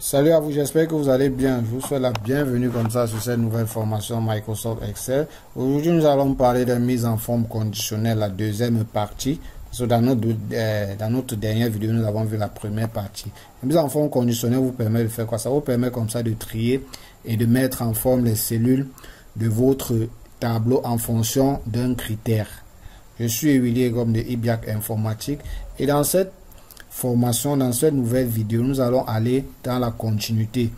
Salut à vous, j'espère que vous allez bien. Je vous souhaite la bienvenue comme ça sur cette nouvelle formation Microsoft Excel. Aujourd'hui, nous allons parler de mise en forme conditionnelle, la deuxième partie. Dans notre dernière vidéo, nous avons vu la première partie. La mise en forme conditionnelle vous permet de faire quoi? Ça vous permet comme ça de trier et de mettre en forme les cellules de votre tableau en fonction d'un critère. Je suis Willy comme de Ibiac Informatique et dans cette formation, dans cette nouvelle vidéo, nous allons aller dans la continuité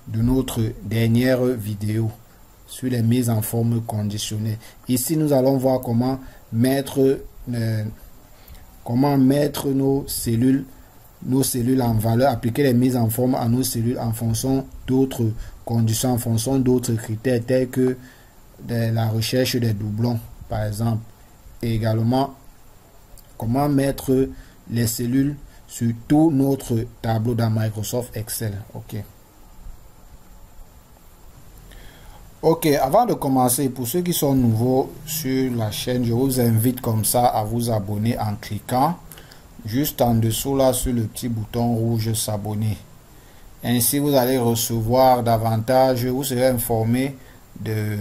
de notre dernière vidéo sur les mises en forme conditionnelles. Ici, nous allons voir comment mettre nos cellules en valeur, appliquer les mises en forme à nos cellules en fonction d'autres conditions, en fonction d'autres critères tels que la recherche des doublons, par exemple, et également comment mettre les cellules sur tout notre tableau dans Microsoft Excel. Ok, avant de commencer, pour ceux qui sont nouveaux sur la chaîne, je vous invite comme ça à vous abonner en cliquant juste en dessous là sur le petit bouton rouge s'abonner. Ainsi vous allez recevoir davantage, vous serez informé des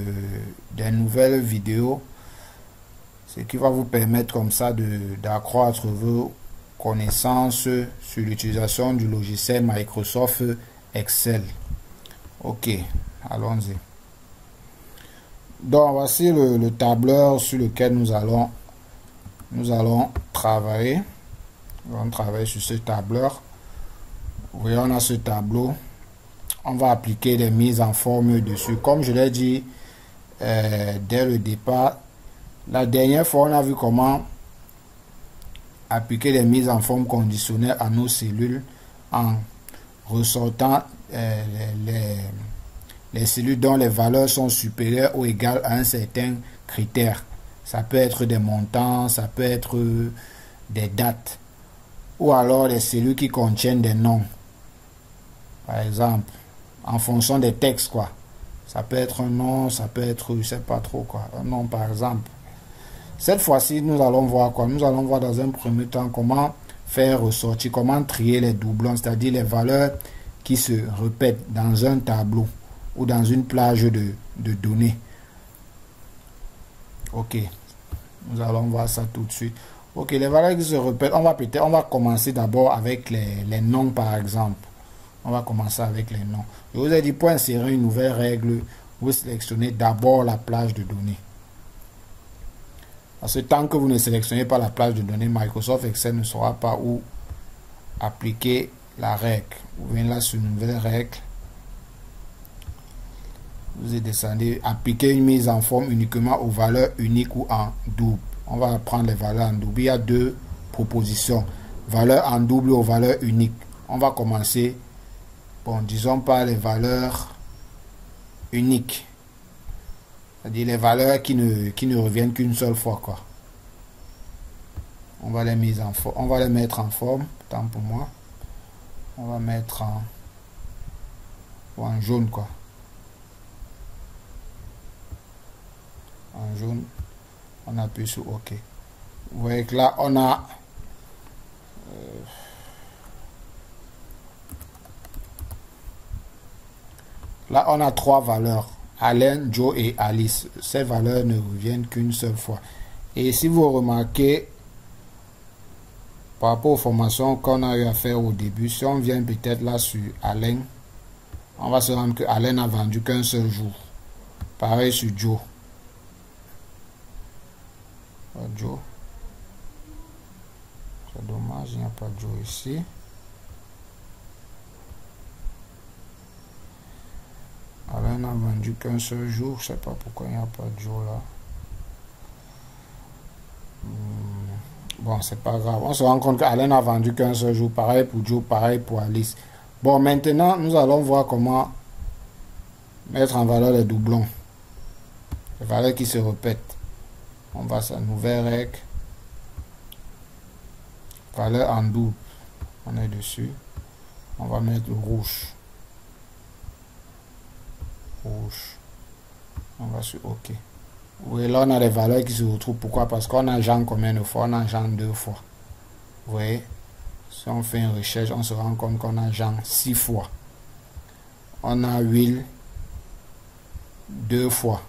nouvelles vidéos, ce qui va vous permettre comme ça d'accroître vos connaissances sur l'utilisation du logiciel Microsoft Excel. Ok, allons-y. Donc voici le tableur sur lequel nous allons travailler. Nous allons travailler sur ce tableur. Vous voyez, on a ce tableau. On va appliquer les mises en forme dessus. Comme je l'ai dit dès le départ, la dernière fois, on a vu comment appliquer les mises en forme conditionnelles à nos cellules en ressortant les cellules dont les valeurs sont supérieures ou égales à un certain critère. Ça peut être des montants, ça peut être des dates, ou alors les cellules qui contiennent des noms. Par exemple, en fonction des textes, quoi. Ça peut être un nom, ça peut être, je sais pas trop quoi, un nom par exemple. Cette fois-ci, nous allons voir quoi? Nous allons voir dans un premier temps comment faire ressortir, comment trier les doublons, c'est-à-dire les valeurs qui se répètent dans un tableau ou dans une plage de données. Ok, nous allons voir ça tout de suite. Ok, les valeurs qui se répètent, on va commencer d'abord avec les noms par exemple. On va commencer avec les noms. Je vous ai dit pour insérer une nouvelle règle, vous sélectionnez d'abord la plage de données. Parce que tant que vous ne sélectionnez pas la plage de données, Microsoft Excel ne saura pas où appliquer la règle. Vous venez là sur une nouvelle règle. Vous descendez, appliquer une mise en forme uniquement aux valeurs uniques ou en double. On va prendre les valeurs en double. Il y a deux propositions. Valeurs en double ou valeurs uniques. On va commencer, bon, disons par les valeurs uniques. C'est-à-dire les valeurs qui ne reviennent qu'une seule fois, quoi. On va les mettre en forme. Tant pour moi. On va mettre en jaune, quoi. En jaune. On appuie sur OK. Vous voyez que là, on a trois valeurs. Alain, Joe et Alice. Ces valeurs ne reviennent qu'une seule fois. Et si vous remarquez, par rapport aux formations qu'on a eu à faire au début, si on vient peut-être là sur Alain, on va se rendre que Alain n'a vendu qu'un seul jour. Pareil sur Joe. Joe. C'est dommage, il n'y a pas de Joe ici. Alain n'a vendu qu'un seul jour. Je ne sais pas pourquoi il n'y a pas de Joe là. Bon, c'est pas grave. On se rend compte qu'Alain n'a vendu qu'un seul jour. Pareil pour Joe, pareil pour Alice. Bon, maintenant, nous allons voir comment mettre en valeur les doublons. Les valeurs qui se répètent. On va sur la nouvelle règle. Valeur en double. On est dessus. On va mettre le rouge. Rouge. On va sur OK. Oui, là on a les valeurs qui se retrouvent. Pourquoi? Parce qu'on a Jean combien de fois? On a Jean 2 fois. Vous voyez? Si on fait une recherche, on se rend compte qu'on a Jean 6 fois. On a huile 2 fois.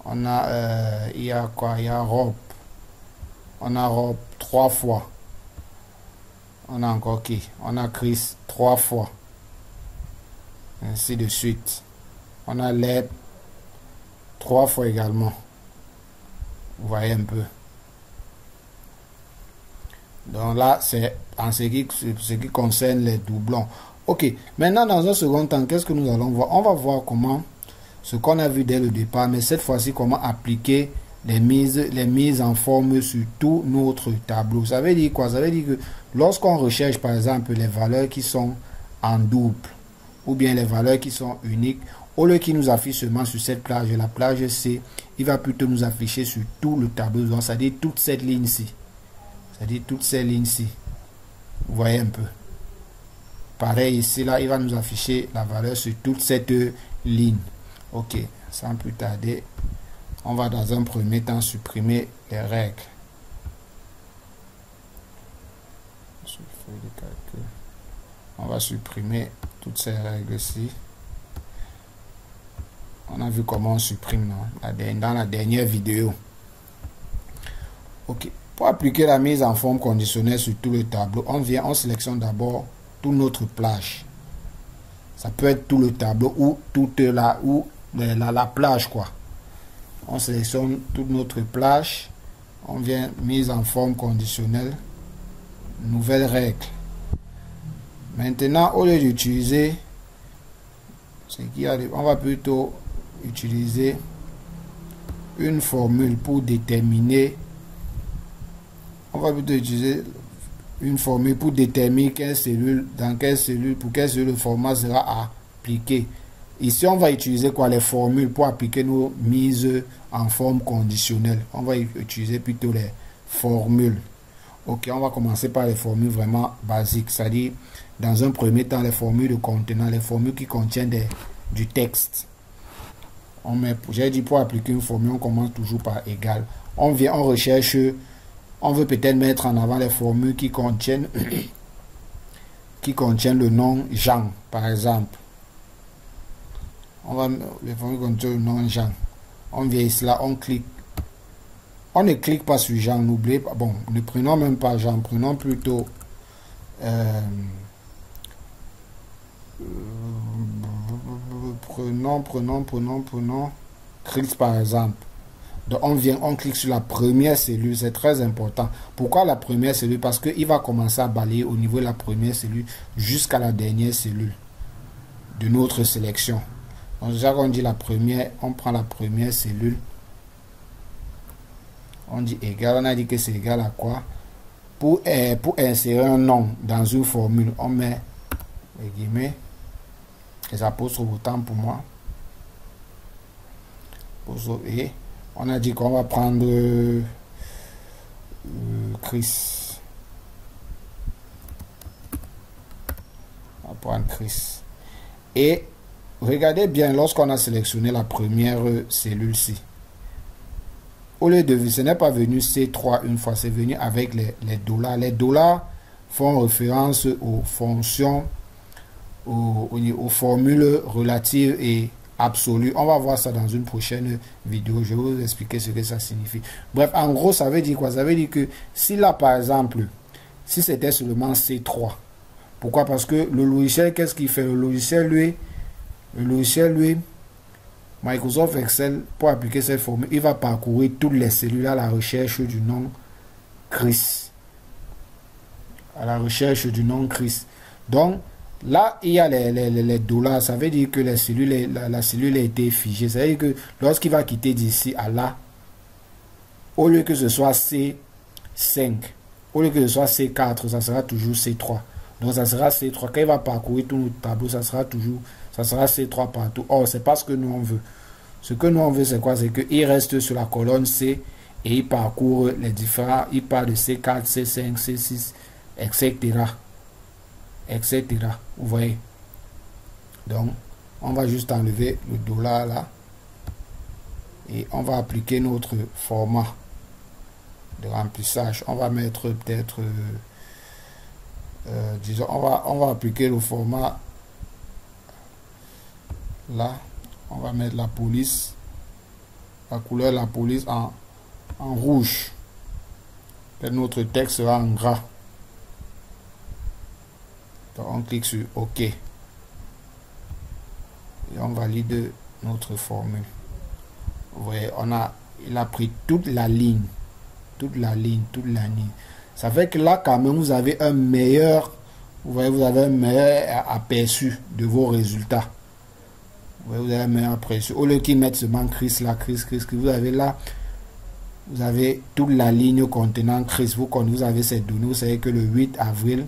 On a, il y a quoi? Il y a robe. On a robe 3 fois. On a encore qui? On a Chris 3 fois. Ainsi de suite. On a LED 3 fois également. Vous voyez un peu. Donc là, c'est en ce qui concerne les doublons. Ok, maintenant dans un second temps, qu'est-ce que nous allons voir? On va voir comment, ce qu'on a vu dès le départ, mais cette fois-ci, comment appliquer les mises en forme sur tout notre tableau. Ça veut dire quoi? Ça veut dire que lorsqu'on recherche par exemple les valeurs qui sont en double, ou bien les valeurs qui sont uniques, au lieu qu'il nous affiche seulement sur cette plage, la plage C, il va plutôt nous afficher sur tout le tableau, c'est-à-dire toute cette ligne-ci. C'est-à-dire toutes ces lignes-ci. Vous voyez un peu. Pareil ici, là, il va nous afficher la valeur sur toute cette ligne. Ok, sans plus tarder, on va dans un premier temps supprimer les règles. On va supprimer toutes ces règles-ci. On a vu comment on supprime dans la dernière vidéo. Ok. Pour appliquer la mise en forme conditionnelle sur tout le tableau, on sélectionne d'abord toute notre plage. Ça peut être tout le tableau ou toute la plage quoi. On sélectionne toute notre plage. On vient mise en forme conditionnelle. Nouvelle règle. Maintenant, au lieu d'utiliser on va plutôt utiliser une formule pour déterminer. On va plutôt utiliser une formule pour déterminer dans quelle cellule, pour quelle cellule le format sera appliqué. Ici, on va utiliser quoi? Les formules pour appliquer nos mises en forme conditionnelle. On va utiliser plutôt les formules. Ok, on va commencer par les formules vraiment basiques, c'est-à-dire dans un premier temps les formules de contenant, les formules qui contiennent du texte. J'ai dit pour appliquer une formule, on commence toujours par égal. On recherche. On veut peut-être mettre en avant les formules qui contiennent le nom Jean, par exemple. Les formules qui contiennent le nom Jean. On vient ici, là, on clique. On ne clique pas sur Jean, n'oubliez pas. Bon, ne prenons même pas Jean, prenons plutôt prenons Chris, par exemple. Donc on clique sur la première cellule, c'est très important. Pourquoi la première cellule? Parce qu'il va commencer à balayer au niveau de la première cellule jusqu'à la dernière cellule de notre sélection. Donc déjà on dit la première, on prend la première cellule. On dit égal, on a dit que c'est égal à quoi? Pour insérer un nom dans une formule, on met les guillemets. Et ça pose sur autant pour moi. Et on a dit qu'on va prendre Chris. On va prendre Chris. Et regardez bien, lorsqu'on a sélectionné la première cellule-ci, au lieu de, ce n'est pas venu C3 une fois, c'est venu avec les dollars. Les dollars font référence aux fonctions, aux formules relatives et absolues. On va voir ça dans une prochaine vidéo. Je vais vous expliquer ce que ça signifie. Bref, en gros, ça veut dire quoi? Ça veut dire que si là, par exemple, si c'était seulement C3, pourquoi? Parce que le logiciel, qu'est-ce qu'il fait? Le logiciel, lui, Microsoft Excel, pour appliquer cette formule, il va parcourir toutes les cellules à la recherche du nom Chris. À la recherche du nom Chris. Donc, là, il y a les dollars. Ça veut dire que la cellule a été figée. Ça veut dire que lorsqu'il va quitter d'ici à là, au lieu que ce soit C5, au lieu que ce soit C4, ça sera toujours C3. Donc, ça sera C3. Quand il va parcourir tout notre tableau, ça sera C3 partout. Or, c'est pas ce que nous on veut. Ce que nous on veut, c'est quoi? C'est qu'il reste sur la colonne C et il parcourt les différents. Il part de C4, C5, C6, etc. etc. Vous voyez? Donc, on va juste enlever le dollar là. Et on va appliquer notre format de remplissage. On va mettre peut-être... disons, on va appliquer le format Là, on va mettre la police, la couleur de la police en rouge. Et notre texte sera en gras. Donc on clique sur OK. Et on valide notre formule. Vous voyez, il a pris toute la ligne. Toute la ligne. Ça fait que là, quand même, vous avez un meilleur, vous voyez, vous avez un meilleur aperçu de vos résultats. Vous voyez, vous avez un meilleur aperçu. Au lieu qu'ils mettent seulement Chris là, Chris, vous avez là, vous avez toute la ligne contenant Chris. Vous avez ces données. Vous savez que le 8 avril,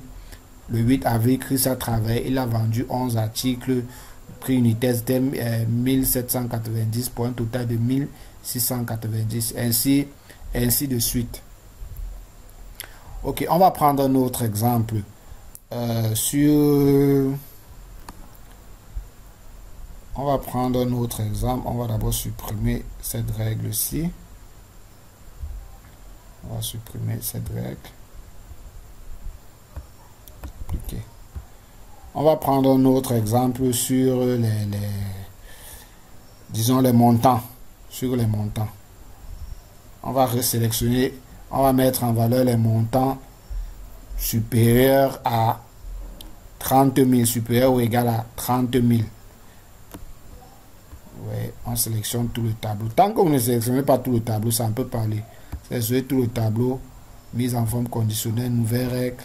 Chris a travaillé. Il a vendu 11 articles. Prix unitaire, c'était 1790 pour un total de 1690. Ainsi de suite. Ok, on va prendre un autre exemple. On va prendre un autre exemple. On va d'abord supprimer cette règle-ci. On va supprimer cette règle. Appliquer. On va prendre un autre exemple sur disons les montants. Sur les montants. On va resélectionner. On va mettre en valeur les montants supérieurs à 30 000, supérieurs ou égal à 30 000. Ouais, on sélectionne tout le tableau. Tant que vous ne sélectionnez pas tout le tableau, ça ne peut pas aller. Sélectionnez tout le tableau, mise en forme conditionnelle, nouvelle règle.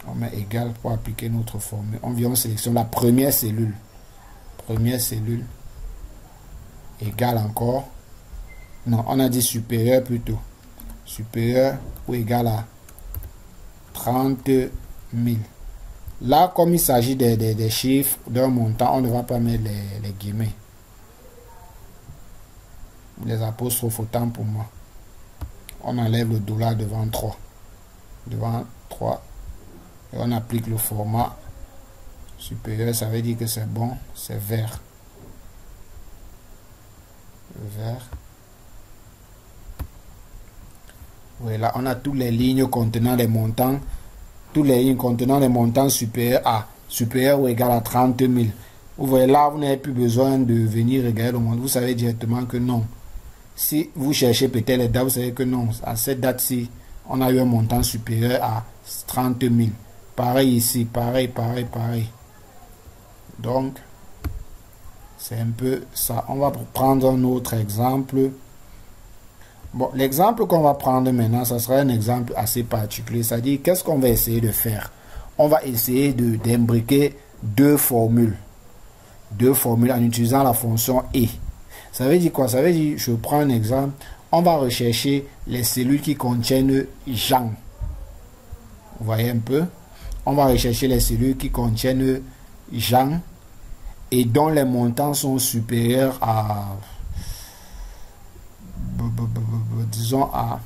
On met égal pour appliquer notre formule. On vient, on sélectionne la première cellule. Première cellule. Égal encore. Non, on a dit supérieur plutôt. Supérieur ou égal à 30 000. Là, comme il s'agit des chiffres d'un montant, on ne va pas mettre les guillemets. Les apostrophes autant pour moi. On enlève le dollar devant 3. Devant 3. Et on applique le format supérieur. Ça veut dire que c'est bon. C'est vert. Vert. Oui, là, on a toutes les lignes contenant les montants. Toutes les lignes contenant les montants supérieurs ou égal à 30 000. Vous voyez là, vous n'avez plus besoin de venir regarder le montant. Vous savez directement que non. Si vous cherchez peut-être les dates, vous savez que non. À cette date-ci, on a eu un montant supérieur à 30 000. Pareil ici, pareil. Donc, c'est un peu ça. On va prendre un autre exemple. Bon, l'exemple qu'on va prendre maintenant, ça sera un exemple assez particulier. C'est-à-dire, qu'est-ce qu'on va essayer de faire? On va essayer d'imbriquer deux formules. Deux formules en utilisant la fonction et. Ça veut dire quoi? Ça veut dire, je prends un exemple. On va rechercher les cellules qui contiennent Jean. Vous voyez un peu? On va rechercher les cellules qui contiennent Jean et dont les montants sont supérieurs à... disons à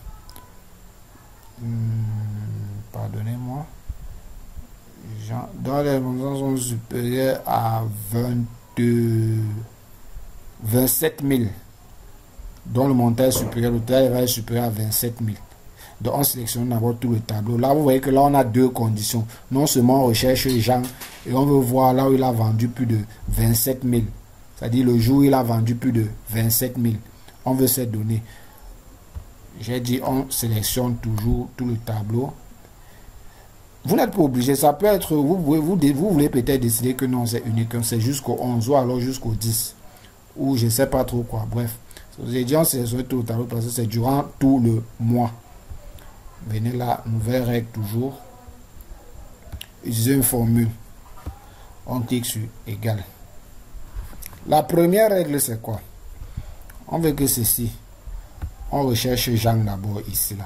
pardonnez-moi, dans les montants sont supérieurs à 27 000, dont le montant est supérieur, le total va être supérieur à 27 000. Donc on sélectionne d'abord tout le tableau. Là vous voyez que là on a deux conditions. Non seulement on recherche Jean et on veut voir là où il a vendu plus de 27 000, c'est-à-dire le jour où il a vendu plus de 27 000. On veut ces données. J'ai dit on sélectionne toujours tout le tableau. Vous n'êtes pas obligé, ça peut être, vous voulez peut-être décider que non, c'est unique, c'est jusqu'au 11 ou alors jusqu'au 10. Ou je ne sais pas trop quoi, bref. J'ai dit on sélectionne tout le tableau parce que c'est durant tout le mois. Venez là, nouvelle règle toujours. Utilisez une formule. On clique sur égal. La première règle c'est quoi? On veut que ceci. On recherche Jean d'abord ici là.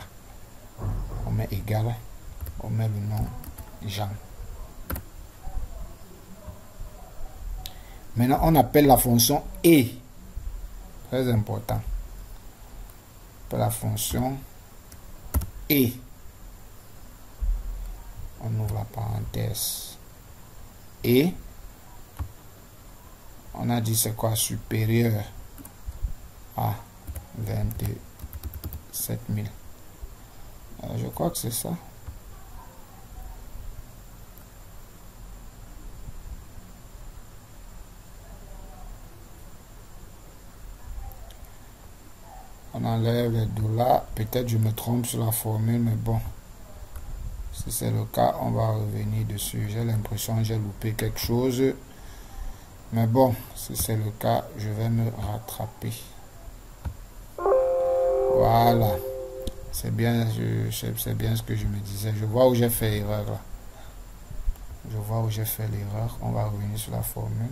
On met égal. On met le nom Jean. Maintenant on appelle la fonction et. Très important. On appelle la fonction et. On ouvre la parenthèse. Et. On a dit c'est quoi? Supérieur à 27 000. Je crois que c'est ça. On enlève les dollars. Peut-être je me trompe sur la formule, mais bon. Si c'est le cas, on va revenir dessus. J'ai l'impression que j'ai loupé quelque chose. Mais bon, si c'est le cas, je vais me rattraper. Voilà. C'est bien, c'est bien ce que je me disais. Je vois où j'ai fait l'erreur là. Je vois où j'ai fait l'erreur. On va revenir sur la formule.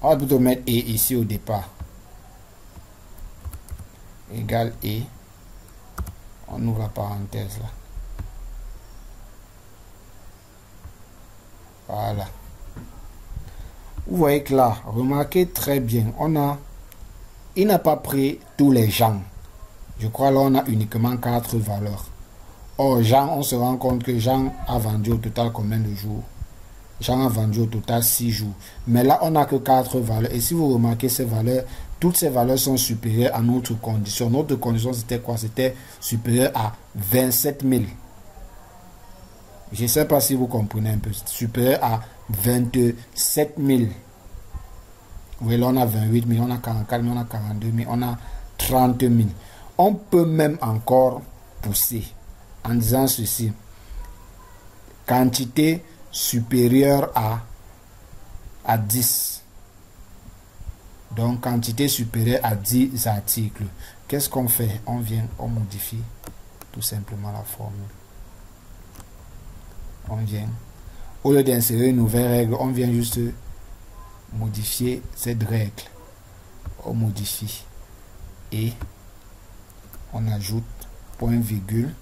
On va plutôt mettre E ici au départ. Égal E. On ouvre la parenthèse là. Voilà. Vous voyez que là, remarquez très bien, il n'a pas pris tous les gens. Je crois là on a uniquement 4 valeurs. Or, Jean, on se rend compte que Jean a vendu au total combien de jours? Jean a vendu au total 6 jours. Mais là, on n'a que 4 valeurs. Et si vous remarquez ces valeurs, toutes ces valeurs sont supérieures à notre condition. Notre condition, c'était quoi? C'était supérieur à 27 000. Je ne sais pas si vous comprenez un peu. Supérieur à 27 000. Vous voyez, là, on a 28 000, on a 44 000, on a 42 000, on a 30 000. On peut même encore pousser en disant ceci. Quantité supérieure à 10. Donc, quantité supérieure à 10 articles. Qu'est-ce qu'on fait? On vient, on modifie tout simplement la formule. On vient, au lieu d'insérer une nouvelle règle, on vient juste modifier cette règle. On modifie et on ajoute point virgule.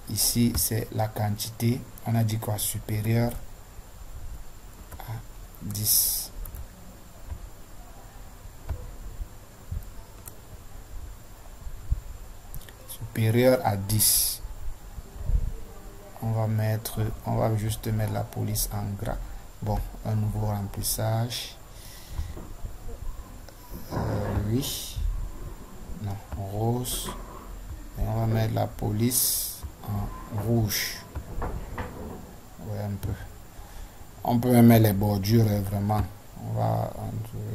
Ici c'est la quantité, on a dit quoi? Supérieur à 10. Supérieur à 10. On va juste mettre la police en gras. Bon, un nouveau remplissage. Oui. Non, rose. Et on va mettre la police en rouge. Ouais, un peu. On peut mettre les bordures, vraiment.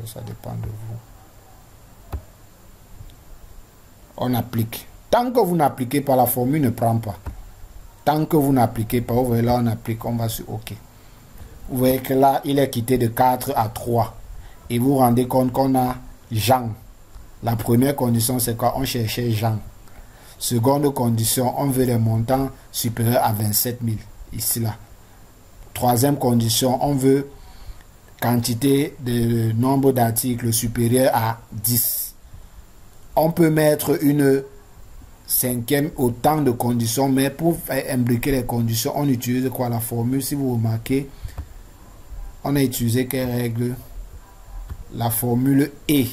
Ça dépend de vous. On applique. Tant que vous n'appliquez pas, la formule ne prend pas. Tant que vous n'appliquez pas, vous voyez là, on applique, on va sur OK. Vous voyez que là, il est quitté de 4 à 3. Et vous vous rendez compte qu'on a Jean. La première condition, c'est quoi? On cherchait Jean. Seconde condition, on veut les montants supérieurs à 27 000. Ici, là. Troisième condition, on veut quantité de nombre d'articles supérieur à 10. On peut mettre une cinquième autant de conditions, mais pour imbriquer les conditions, on utilise quoi? La formule. Si vous remarquez, on a utilisé quelle règle? La formule E.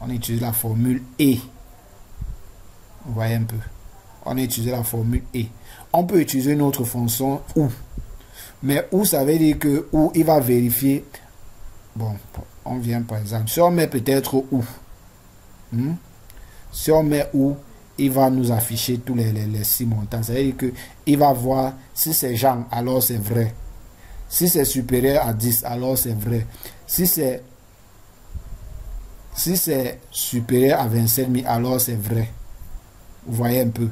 On utilise la formule E. Vous voyez un peu. On a utilisé la formule E. On peut utiliser une autre fonction OU. Mais OU, ça veut dire que OU, il va vérifier. Bon, on vient par exemple. Si on met peut-être OU. Si on met OU, il va nous afficher tous les 6 montants. Ça veut dire qu'il va voir si c'est Jean, alors c'est vrai. Si c'est supérieur à 10, alors c'est vrai. Si c'est supérieur à 27 000, alors c'est vrai. Vous voyez un peu.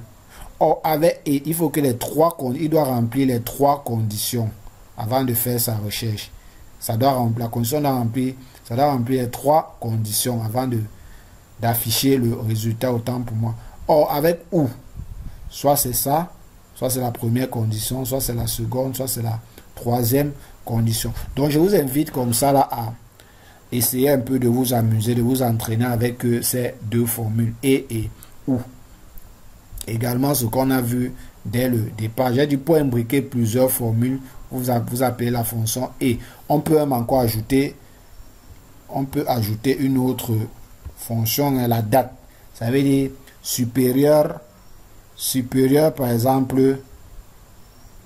Or, avec E, il faut que il doit remplir les 3 conditions avant de faire sa recherche. Ça doit remplir, la condition doit remplir, ça doit remplir les 3 conditions avant d'afficher le résultat, autant pour moi. Or, avec OU, soit c'est ça, soit c'est la première condition, soit c'est la seconde, soit c'est la troisième condition. Donc, je vous invite comme ça là à essayer un peu de vous amuser, de vous entraîner avec ces 2 formules, E et OU. Également, ce qu'on a vu dès le départ, j'ai dit pour imbriquer plusieurs formules, vous appelez la fonction E. On peut même encore ajouter, une autre fonction, la date. Ça veut dire supérieur par exemple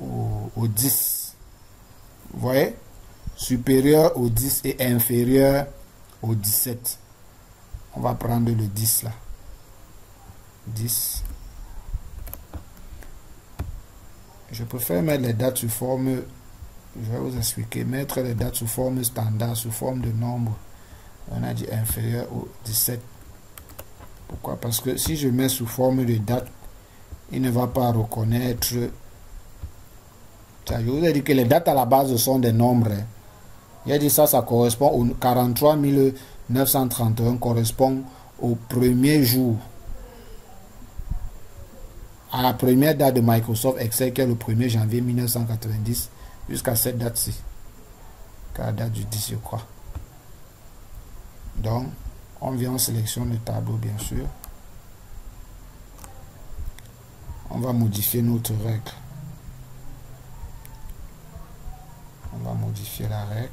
au 10. Vous voyez? Supérieur au 10 et inférieur au 17. On va prendre le 10 là. 10. Je préfère mettre les dates sous forme je vais vous expliquer. Mettre les dates sous forme standard, sous forme de nombre. On a dit inférieur au 17. Pourquoi? Parce que si je mets sous forme de date, il ne va pas reconnaître. Je vous ai dit que les dates à la base sont des nombres. Il a dit ça, ça correspond au 43 931, correspond au premier jour, à la première date de Microsoft Excel, qui est le 1er janvier 1990, jusqu'à cette date-ci, qu'à la date du 10, je crois. Donc, on vient en sélection le tableau, bien sûr. On va modifier notre règle. On va modifier la règle.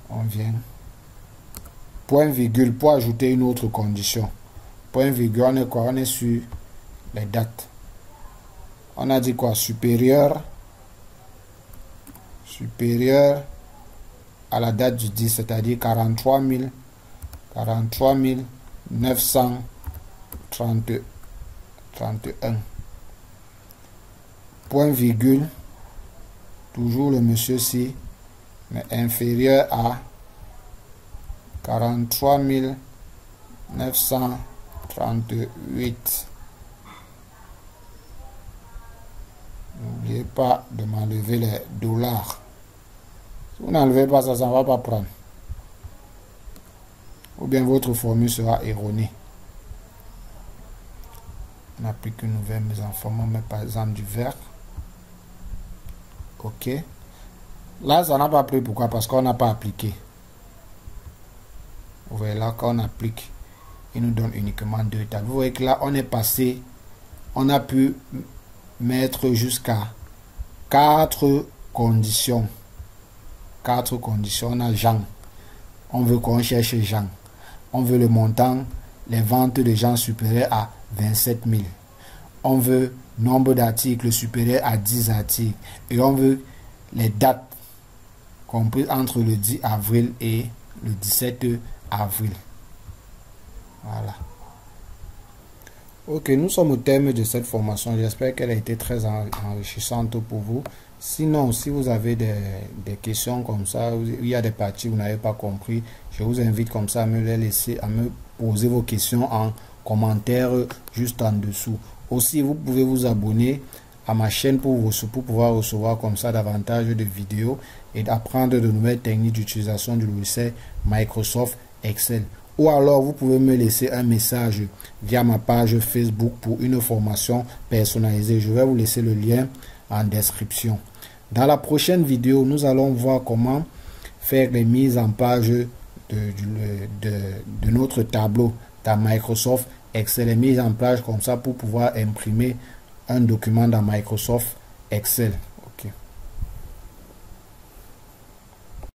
On vient. Point virgule pour ajouter une autre condition. Point virgule, on est quoi? On est sur les dates. On a dit quoi? Supérieur à la date du 10, c'est-à-dire 43 931. Point virgule, toujours le monsieur ci, mais inférieur à 43 938. N'oubliez pas de m'enlever les dollars. Si vous n'enlevez pas ça, ça ne va pas prendre. Ou bien votre formule sera erronée. On applique une nouvelle mise en forme. On met par exemple du vert. OK. Là, ça n'a pas pris. Pourquoi? Parce qu'on n'a pas appliqué. Vous voyez là, quand on applique, il nous donne uniquement 2 tables. Vous voyez que là, on est passé, on a pu mettre jusqu'à 4 conditions. 4 conditions. On a Jean. On veut qu'on cherche Jean. On veut le montant, les ventes de gens supérieurs à 27 000. On veut nombre d'articles supérieur à 10 articles. Et on veut les dates comprises entre le 10 avril et le 17 avril. Voilà. Ok, nous sommes au terme de cette formation. J'espère qu'elle a été très enrichissante pour vous. Sinon, si vous avez des questions comme ça, il y a des parties que vous n'avez pas compris, je vous invite comme ça à me les laisser, à me poser vos questions en commentaire juste en dessous. Aussi, vous pouvez vous abonner à ma chaîne pour pouvoir recevoir comme ça davantage de vidéos et d'apprendre de nouvelles techniques d'utilisation du logiciel Microsoft Excel. Ou alors, vous pouvez me laisser un message via ma page Facebook pour une formation personnalisée. Je vais vous laisser le lien en description. Dans la prochaine vidéo, nous allons voir comment faire les mises en page de notre tableau dans Microsoft Excel. Les mises en page comme ça pour pouvoir imprimer un document dans Microsoft Excel.